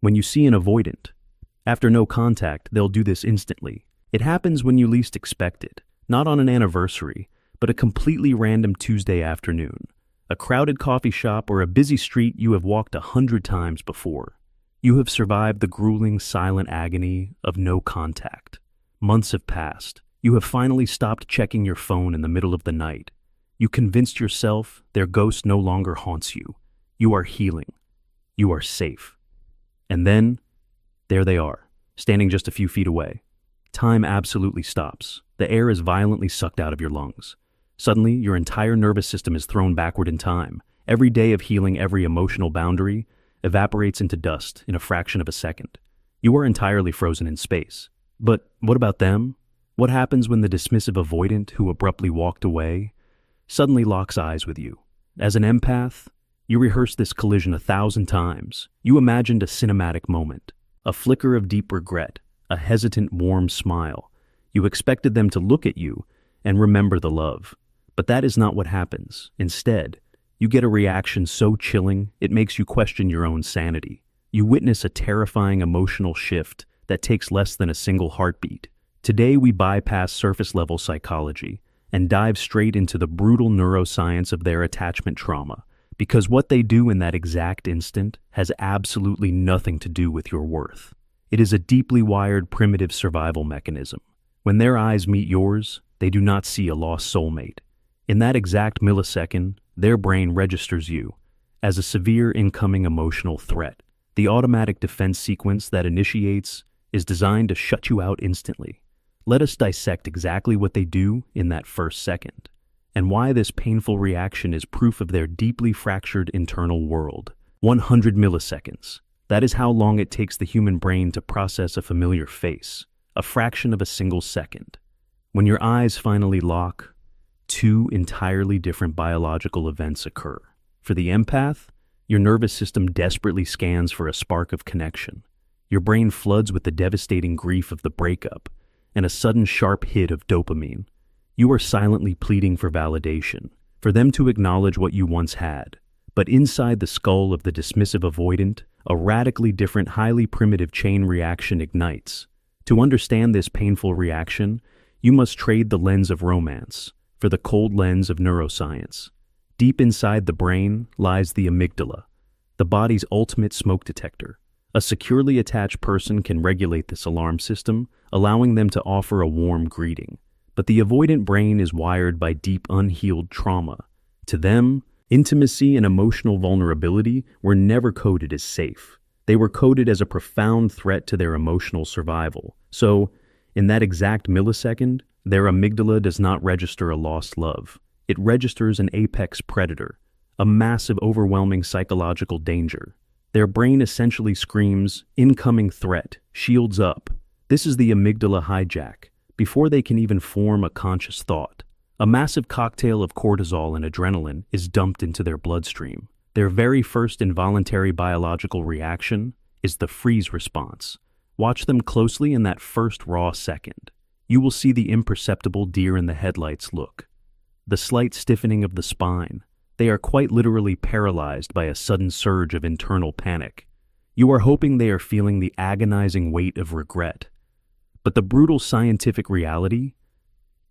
When you see an avoidant, after no contact, they'll do this instantly. It happens when you least expect it, not on an anniversary, but a completely random Tuesday afternoon, a crowded coffee shop or a busy street you have walked 100 times before. You have survived the grueling, silent agony of no contact. Months have passed. You have finally stopped checking your phone in the middle of the night. You convinced yourself their ghost no longer haunts you. You are healing. You are safe. And then, there they are, standing just a few feet away. Time absolutely stops. The air is violently sucked out of your lungs. Suddenly, your entire nervous system is thrown backward in time. Every day of healing every emotional boundary evaporates into dust in a fraction of a second. You are entirely frozen in space. But what about them? What happens when the dismissive avoidant who abruptly walked away suddenly locks eyes with you? As an empath, you rehearsed this collision 1,000 times. You imagined a cinematic moment, a flicker of deep regret, a hesitant, warm smile. You expected them to look at you and remember the love. But that is not what happens. Instead, you get a reaction so chilling it makes you question your own sanity. You witness a terrifying emotional shift that takes less than a single heartbeat. Today we bypass surface-level psychology and dive straight into the brutal neuroscience of their attachment trauma, because what they do in that exact instant has absolutely nothing to do with your worth. It is a deeply wired primitive survival mechanism. When their eyes meet yours, they do not see a lost soulmate. In that exact millisecond, their brain registers you as a severe incoming emotional threat. The automatic defense sequence that initiates is designed to shut you out instantly. Let us dissect exactly what they do in that first second, and why this painful reaction is proof of their deeply fractured internal world. 100 milliseconds. That is how long it takes the human brain to process a familiar face, a fraction of a single second. When your eyes finally lock, two entirely different biological events occur. For the empath, your nervous system desperately scans for a spark of connection. Your brain floods with the devastating grief of the breakup and a sudden sharp hit of dopamine. You are silently pleading for validation, for them to acknowledge what you once had. But inside the skull of the dismissive avoidant, a radically different, highly primitive chain reaction ignites. To understand this painful reaction, you must trade the lens of romance for the cold lens of neuroscience. Deep inside the brain lies the amygdala, the body's ultimate smoke detector. A securely attached person can regulate this alarm system, allowing them to offer a warm greeting. But the avoidant brain is wired by deep unhealed trauma. To them, intimacy and emotional vulnerability were never coded as safe. They were coded as a profound threat to their emotional survival. So, in that exact millisecond, their amygdala does not register a lost love. It registers an apex predator, a massive, overwhelming psychological danger. Their brain essentially screams, "Incoming threat, shields up." This is the amygdala hijack, before they can even form a conscious thought. A massive cocktail of cortisol and adrenaline is dumped into their bloodstream. Their very first involuntary biological reaction is the freeze response. Watch them closely in that first raw second. You will see the imperceptible deer in the headlights look, the slight stiffening of the spine. They are quite literally paralyzed by a sudden surge of internal panic. You are hoping they are feeling the agonizing weight of regret. But the brutal scientific reality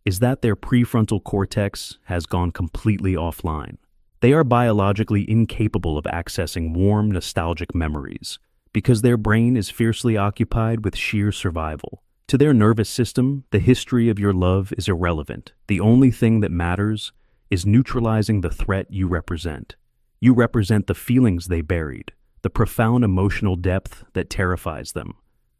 is that their prefrontal cortex has gone completely offline. They are biologically incapable of accessing warm, nostalgic memories because their brain is fiercely occupied with sheer survival. To their nervous system, the history of your love is irrelevant. The only thing that matters is neutralizing the threat you represent. You represent the feelings they buried, the profound emotional depth that terrifies them.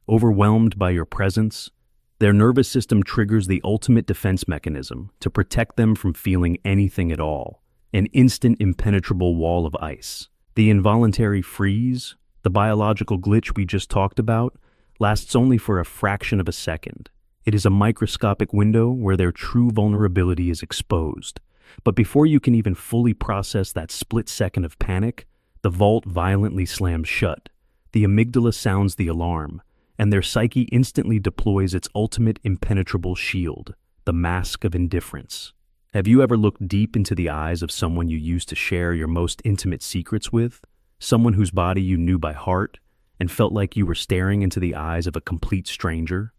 Overwhelmed by your presence, their nervous system triggers the ultimate defense mechanism to protect them from feeling anything at all, an instant impenetrable wall of ice. The involuntary freeze, the biological glitch we just talked about, lasts only for a fraction of a second. It is a microscopic window where their true vulnerability is exposed. But before you can even fully process that split second of panic, the vault violently slams shut. The amygdala sounds the alarm, and their psyche instantly deploys its ultimate impenetrable shield, the mask of indifference. Have you ever looked deep into the eyes of someone you used to share your most intimate secrets with? Someone whose body you knew by heart, and felt like you were staring into the eyes of a complete stranger?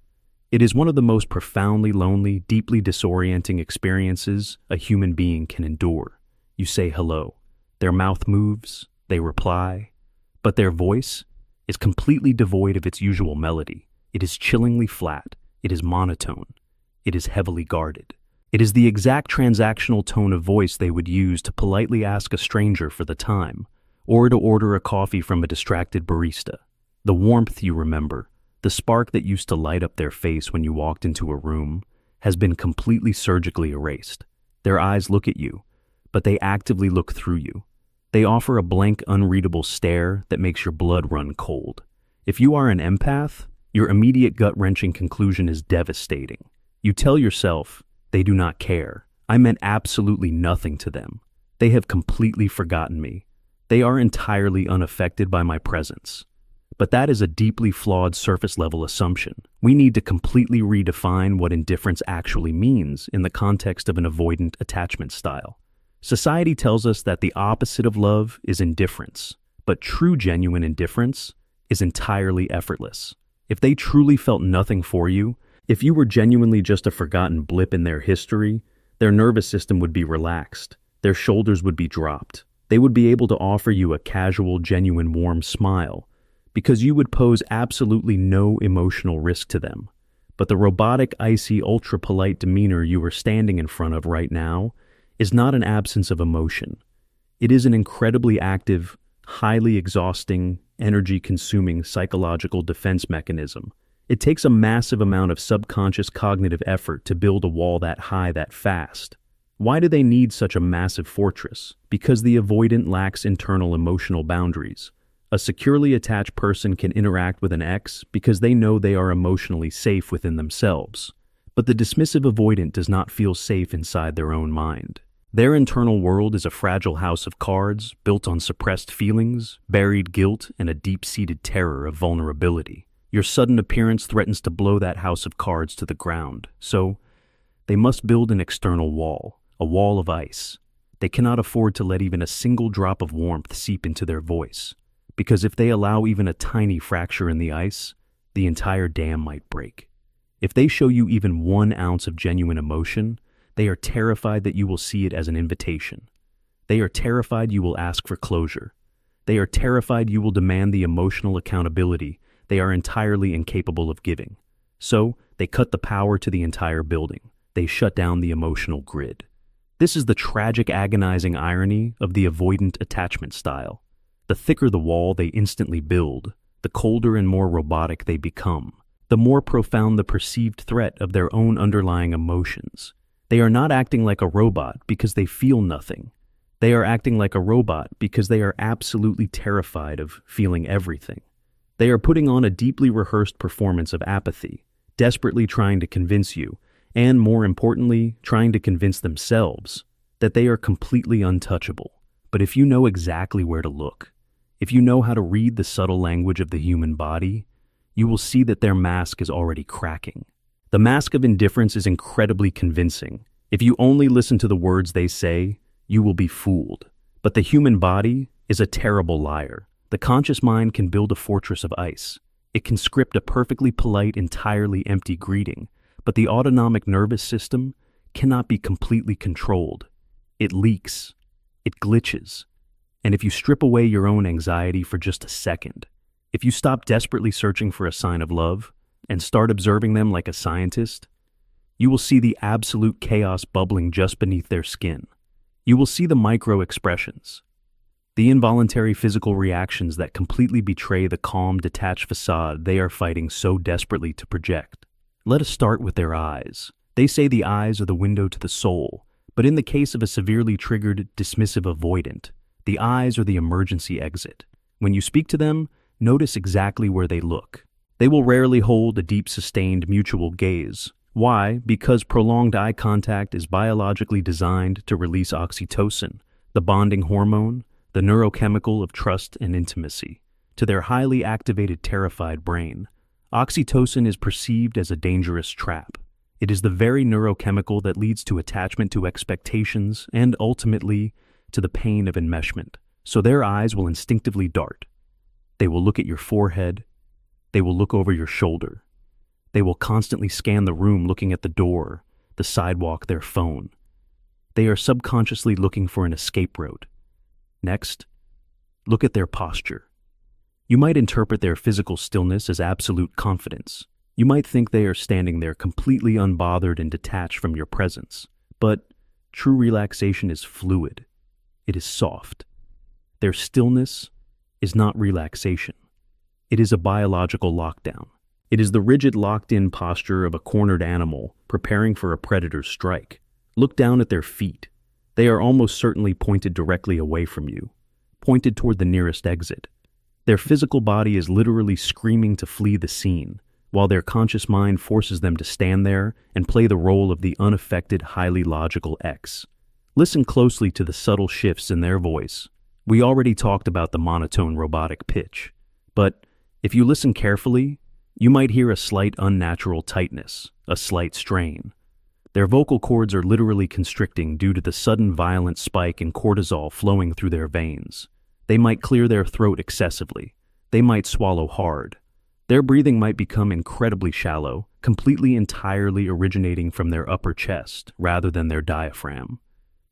It is one of the most profoundly lonely, deeply disorienting experiences a human being can endure. You say hello. Their mouth moves, they reply, but their voice is completely devoid of its usual melody. It is chillingly flat. It is monotone. It is heavily guarded. It is the exact transactional tone of voice they would use to politely ask a stranger for the time, or to order a coffee from a distracted barista. The warmth you remember, the spark that used to light up their face when you walked into a room, has been completely surgically erased. Their eyes look at you, but they actively look through you. They offer a blank, unreadable stare that makes your blood run cold. If you are an empath, your immediate gut-wrenching conclusion is devastating. You tell yourself, they do not care. I meant absolutely nothing to them. They have completely forgotten me. They are entirely unaffected by my presence. But that is a deeply flawed surface-level assumption. We need to completely redefine what indifference actually means in the context of an avoidant attachment style. Society tells us that the opposite of love is indifference, but true genuine indifference is entirely effortless. If they truly felt nothing for you, if you were genuinely just a forgotten blip in their history, their nervous system would be relaxed, their shoulders would be dropped. They would be able to offer you a casual, genuine, warm smile, because you would pose absolutely no emotional risk to them. But the robotic, icy, ultra-polite demeanor you are standing in front of right now is not an absence of emotion. It is an incredibly active, highly exhausting, energy-consuming psychological defense mechanism. It takes a massive amount of subconscious cognitive effort to build a wall that high that fast. Why do they need such a massive fortress? Because the avoidant lacks internal emotional boundaries. A securely attached person can interact with an ex because they know they are emotionally safe within themselves. But the dismissive avoidant does not feel safe inside their own mind. Their internal world is a fragile house of cards built on suppressed feelings, buried guilt, and a deep-seated terror of vulnerability. Your sudden appearance threatens to blow that house of cards to the ground, so they must build an external wall, a wall of ice. They cannot afford to let even a single drop of warmth seep into their voice, because if they allow even a tiny fracture in the ice, the entire dam might break. If they show you even 1 ounce of genuine emotion, they are terrified that you will see it as an invitation. They are terrified you will ask for closure. They are terrified you will demand the emotional accountability they are entirely incapable of giving. So, they cut the power to the entire building. They shut down the emotional grid. This is the tragic, agonizing irony of the avoidant attachment style. The thicker the wall they instantly build, the colder and more robotic they become, the more profound the perceived threat of their own underlying emotions. They are not acting like a robot because they feel nothing. They are acting like a robot because they are absolutely terrified of feeling everything. They are putting on a deeply rehearsed performance of apathy, desperately trying to convince you, and more importantly, trying to convince themselves, that they are completely untouchable. But if you know exactly where to look, if you know how to read the subtle language of the human body, you will see that their mask is already cracking. The mask of indifference is incredibly convincing. If you only listen to the words they say, you will be fooled. But the human body is a terrible liar. The conscious mind can build a fortress of ice. It can script a perfectly polite, entirely empty greeting, but the autonomic nervous system cannot be completely controlled. It leaks. It glitches. And if you strip away your own anxiety for just a second, if you stop desperately searching for a sign of love and start observing them like a scientist, you will see the absolute chaos bubbling just beneath their skin. You will see the micro-expressions, the involuntary physical reactions that completely betray the calm, detached facade they are fighting so desperately to project. Let us start with their eyes. They say the eyes are the window to the soul, but in the case of a severely triggered, dismissive avoidant, the eyes are the emergency exit. When you speak to them, notice exactly where they look. They will rarely hold a deep, sustained, mutual gaze. Why? Because prolonged eye contact is biologically designed to release oxytocin, the bonding hormone, the neurochemical of trust and intimacy, to their highly activated, terrified brain. Oxytocin is perceived as a dangerous trap. It is the very neurochemical that leads to attachment to expectations and ultimately to the pain of enmeshment. So their eyes will instinctively dart. They will look at your forehead. They will look over your shoulder. They will constantly scan the room, looking at the door, the sidewalk, their phone. They are subconsciously looking for an escape route. Next, look at their posture. You might interpret their physical stillness as absolute confidence. You might think they are standing there completely unbothered and detached from your presence. But true relaxation is fluid. It is soft. Their stillness is not relaxation. It is a biological lockdown. It is the rigid, locked-in posture of a cornered animal preparing for a predator's strike. Look down at their feet. They are almost certainly pointed directly away from you, pointed toward the nearest exit. Their physical body is literally screaming to flee the scene, while their conscious mind forces them to stand there and play the role of the unaffected, highly logical X. Listen closely to the subtle shifts in their voice. We already talked about the monotone robotic pitch, but if you listen carefully, you might hear a slight unnatural tightness, a slight strain. Their vocal cords are literally constricting due to the sudden violent spike in cortisol flowing through their veins. They might clear their throat excessively. They might swallow hard. Their breathing might become incredibly shallow, completely entirely originating from their upper chest rather than their diaphragm.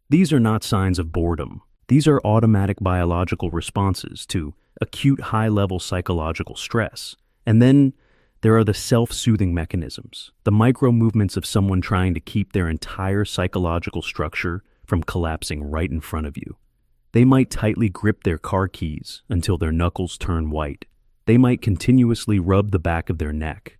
These are not signs of boredom. These are automatic biological responses to acute high-level psychological stress. And then there are the self-soothing mechanisms, the micro-movements of someone trying to keep their entire psychological structure from collapsing right in front of you. They might tightly grip their car keys until their knuckles turn white. They might continuously rub the back of their neck.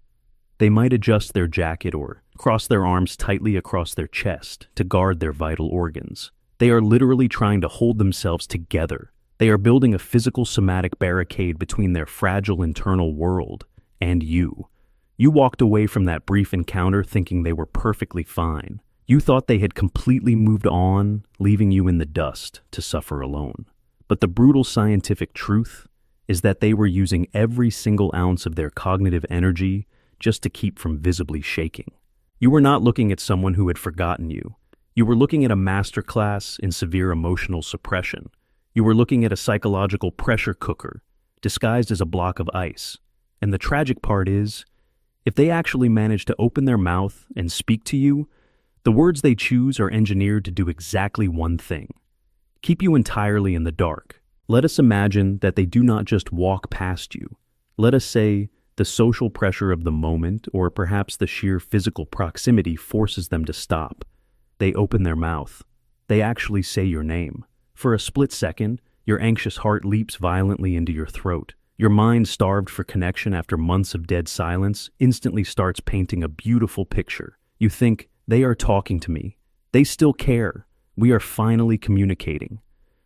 They might adjust their jacket or cross their arms tightly across their chest to guard their vital organs. They are literally trying to hold themselves together. They are building a physical somatic barricade between their fragile internal world and you. You walked away from that brief encounter thinking they were perfectly fine. You thought they had completely moved on, leaving you in the dust to suffer alone. But the brutal scientific truth is that they were using every single ounce of their cognitive energy just to keep from visibly shaking. You were not looking at someone who had forgotten you. You were looking at a masterclass in severe emotional suppression. You were looking at a psychological pressure cooker disguised as a block of ice. And the tragic part is, if they actually manage to open their mouth and speak to you, the words they choose are engineered to do exactly one thing: keep you entirely in the dark. Let us imagine that they do not just walk past you. Let us say the social pressure of the moment, or perhaps the sheer physical proximity, forces them to stop. They open their mouth. They actually say your name. For a split second, your anxious heart leaps violently into your throat. Your mind, starved for connection after months of dead silence, instantly starts painting a beautiful picture. You think, they are talking to me. They still care. We are finally communicating.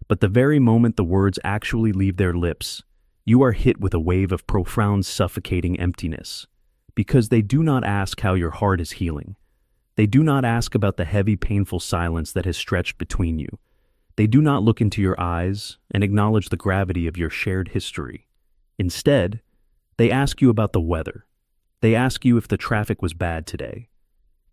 But the very moment the words actually leave their lips, you are hit with a wave of profound, suffocating emptiness. Because they do not ask how your heart is healing. They do not ask about the heavy, painful silence that has stretched between you. They do not look into your eyes and acknowledge the gravity of your shared history. Instead, they ask you about the weather. They ask you if the traffic was bad today.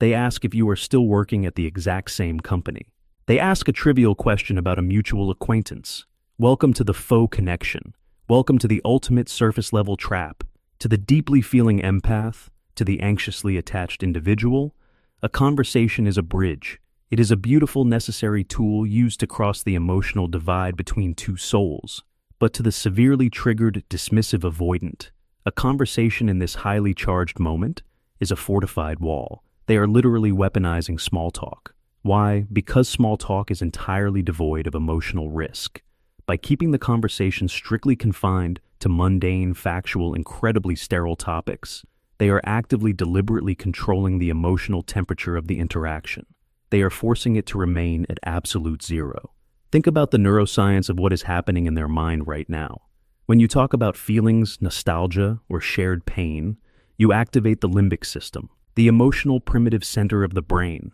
They ask if you are still working at the exact same company. They ask a trivial question about a mutual acquaintance. Welcome to the faux connection. Welcome to the ultimate surface-level trap. To the deeply feeling empath, to the anxiously attached individual, a conversation is a bridge. It is a beautiful, necessary tool used to cross the emotional divide between two souls. But to the severely triggered, dismissive avoidant, a conversation in this highly charged moment is a fortified wall. They are literally weaponizing small talk. Why? Because small talk is entirely devoid of emotional risk. By keeping the conversation strictly confined to mundane, factual, incredibly sterile topics, they are actively, deliberately controlling the emotional temperature of the interaction. They are forcing it to remain at absolute zero. Think about the neuroscience of what is happening in their mind right now. When you talk about feelings, nostalgia, or shared pain, you activate the limbic system, the emotional primitive center of the brain.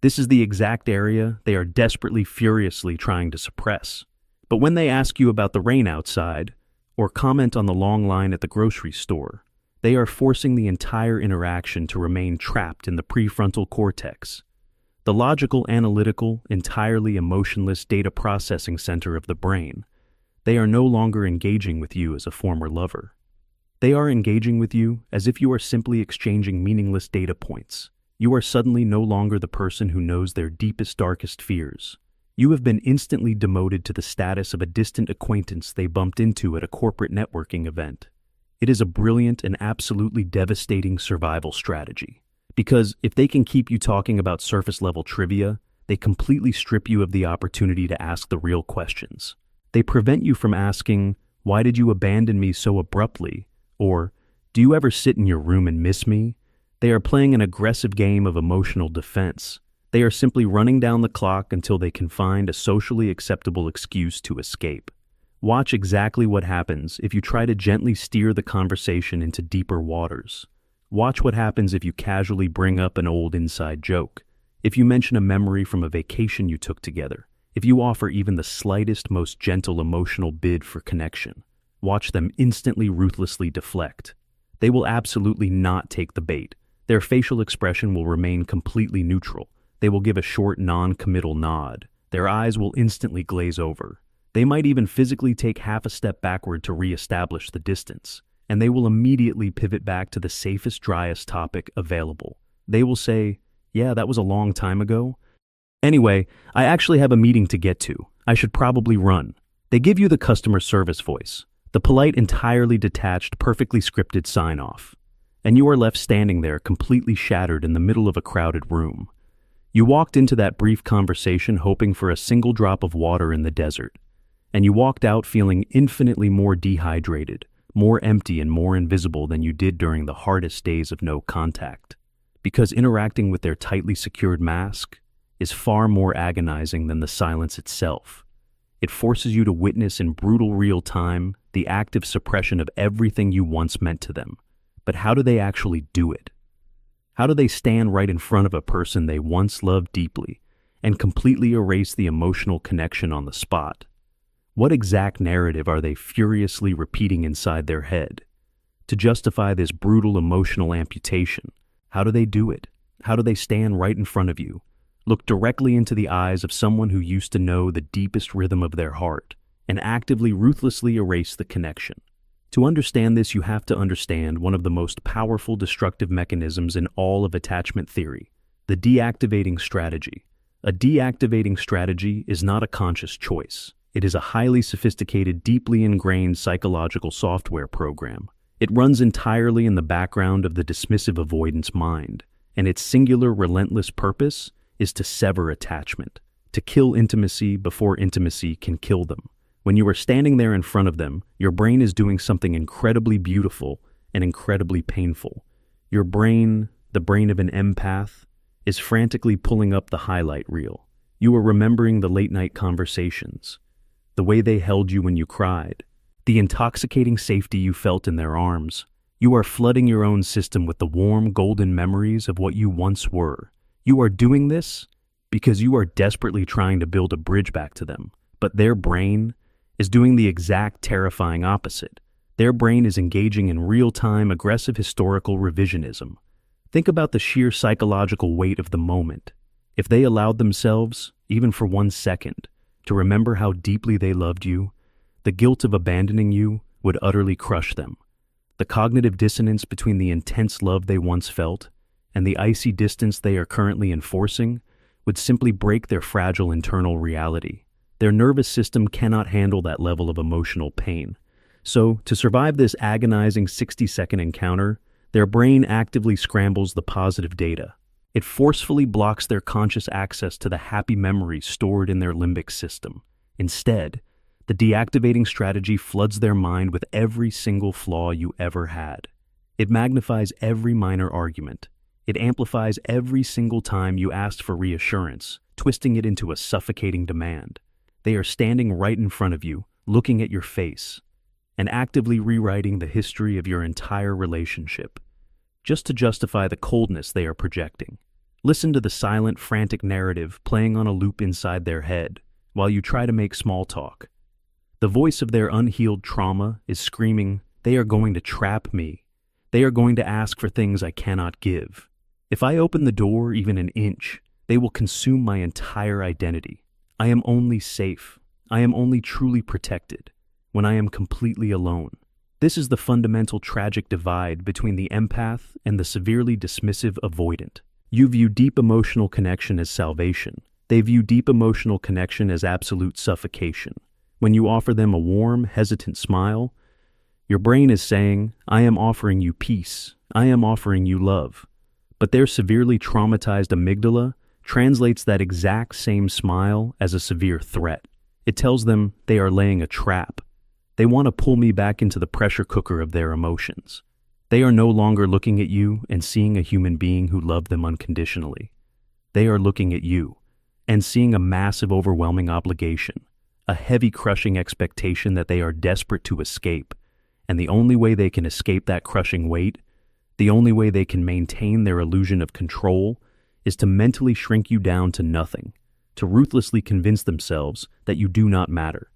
This is the exact area they are desperately, furiously trying to suppress. But when they ask you about the rain outside, or comment on the long line at the grocery store, they are forcing the entire interaction to remain trapped in the prefrontal cortex, the logical, analytical, entirely emotionless data processing center of the brain. They are no longer engaging with you as a former lover. They are engaging with you as if you are simply exchanging meaningless data points. You are suddenly no longer the person who knows their deepest, darkest fears. You have been instantly demoted to the status of a distant acquaintance they bumped into at a corporate networking event. It is a brilliant and absolutely devastating survival strategy. Because if they can keep you talking about surface-level trivia, they completely strip you of the opportunity to ask the real questions. They prevent you from asking, "Why did you abandon me so abruptly?" Or, "Do you ever sit in your room and miss me?" They are playing an aggressive game of emotional defense. They are simply running down the clock until they can find a socially acceptable excuse to escape. Watch exactly what happens if you try to gently steer the conversation into deeper waters. Watch what happens if you casually bring up an old inside joke. If you mention a memory from a vacation you took together. If you offer even the slightest, most gentle emotional bid for connection. Watch them instantly, ruthlessly deflect. They will absolutely not take the bait. Their facial expression will remain completely neutral. They will give a short, non-committal nod. Their eyes will instantly glaze over. They might even physically take half a step backward to re-establish the distance. And they will immediately pivot back to the safest, driest topic available. They will say, "Yeah, that was a long time ago. Anyway, I actually have a meeting to get to. I should probably run." They give you the customer service voice, the polite, entirely detached, perfectly scripted sign-off. And you are left standing there completely shattered in the middle of a crowded room. You walked into that brief conversation hoping for a single drop of water in the desert. And you walked out feeling infinitely more dehydrated, more empty and more invisible than you did during the hardest days of no contact. Because interacting with their tightly secured mask is far more agonizing than the silence itself. It forces you to witness in brutal real time the active suppression of everything you once meant to them. But how do they actually do it? How do they stand right in front of a person they once loved deeply and completely erase the emotional connection on the spot? What exact narrative are they furiously repeating inside their head? To justify this brutal emotional amputation, how do they do it? How do they stand right in front of you, look directly into the eyes of someone who used to know the deepest rhythm of their heart, and actively, ruthlessly erase the connection? To understand this, you have to understand one of the most powerful destructive mechanisms in all of attachment theory, the deactivating strategy. A deactivating strategy is not a conscious choice. It is a highly sophisticated, deeply ingrained psychological software program. It runs entirely in the background of the dismissive avoidance mind, and its singular, relentless purpose is to sever attachment, to kill intimacy before intimacy can kill them. When you are standing there in front of them, your brain is doing something incredibly beautiful and incredibly painful. Your brain, the brain of an empath, is frantically pulling up the highlight reel. You are remembering the late-night conversations, the way they held you when you cried, the intoxicating safety you felt in their arms. You are flooding your own system with the warm, golden memories of what you once were. You are doing this because you are desperately trying to build a bridge back to them, but their brain is doing the exact terrifying opposite. Their brain is engaging in real-time, aggressive historical revisionism. Think about the sheer psychological weight of the moment. If they allowed themselves, even for 1 second, to remember how deeply they loved you, the guilt of abandoning you would utterly crush them. The cognitive dissonance between the intense love they once felt and the icy distance they are currently enforcing would simply break their fragile internal reality. Their nervous system cannot handle that level of emotional pain. So, to survive this agonizing 60-second encounter, their brain actively scrambles the positive data. It forcefully blocks their conscious access to the happy memories stored in their limbic system. Instead, the deactivating strategy floods their mind with every single flaw you ever had. It magnifies every minor argument. It amplifies every single time you asked for reassurance, twisting it into a suffocating demand. They are standing right in front of you, looking at your face, and actively rewriting the history of your entire relationship, just to justify the coldness they are projecting. Listen to the silent, frantic narrative playing on a loop inside their head while you try to make small talk. The voice of their unhealed trauma is screaming, "They are going to trap me. They are going to ask for things I cannot give. If I open the door even an inch, they will consume my entire identity. I am only safe. I am only truly protected. when I am completely alone. This is the fundamental tragic divide between the empath and the severely dismissive avoidant. You view deep emotional connection as salvation. They view deep emotional connection as absolute suffocation. When you offer them a warm, hesitant smile, your brain is saying, I am offering you peace. I am offering you love. But their severely traumatized amygdala translates that exact same smile as a severe threat. It tells them they are laying a trap. They want to pull me back into the pressure cooker of their emotions. They are no longer looking at you and seeing a human being who loved them unconditionally. They are looking at you and seeing a massive, overwhelming obligation, a heavy, crushing expectation that they are desperate to escape. And the only way they can escape that crushing weight, the only way they can maintain their illusion of control, is to mentally shrink you down to nothing, to ruthlessly convince themselves that you do not matter,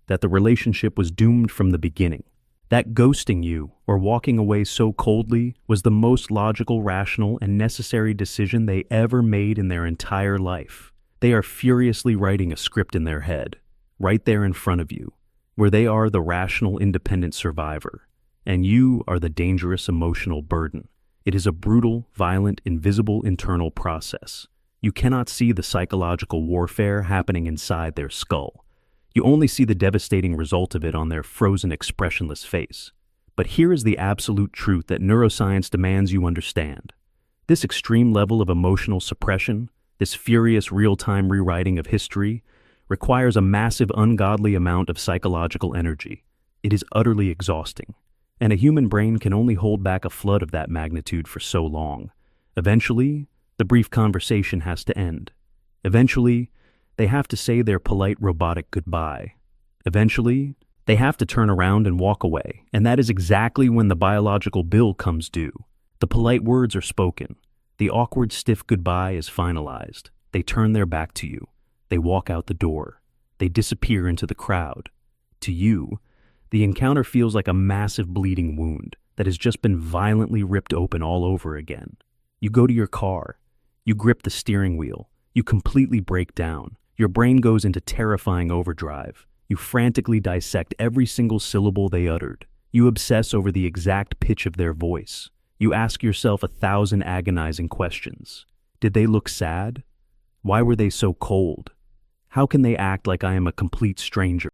that the relationship was doomed from the beginning, that ghosting you or walking away so coldly was the most logical, rational, and necessary decision they ever made in their entire life. They are furiously writing a script in their head, right there in front of you, where they are the rational, independent survivor, and you are the dangerous emotional burden. It is a brutal, violent, invisible internal process. You cannot see the psychological warfare happening inside their skull. You only see the devastating result of it on their frozen, expressionless face. But here is the absolute truth that neuroscience demands you understand. This extreme level of emotional suppression, this furious real-time rewriting of history, requires a massive, ungodly amount of psychological energy. It is utterly exhausting, and a human brain can only hold back a flood of that magnitude for so long. Eventually, the brief conversation has to end. Eventually, they have to say their polite robotic goodbye. Eventually, they have to turn around and walk away, and that is exactly when the biological bill comes due. The polite words are spoken. The awkward, stiff goodbye is finalized. They turn their back to you. They walk out the door. They disappear into the crowd. To you, the encounter feels like a massive bleeding wound that has just been violently ripped open all over again. You go to your car. You grip the steering wheel. You completely break down. Your brain goes into terrifying overdrive. You frantically dissect every single syllable they uttered. You obsess over the exact pitch of their voice. You ask yourself 1,000 agonizing questions. Did they look sad? Why were they so cold? How can they act like I am a complete stranger?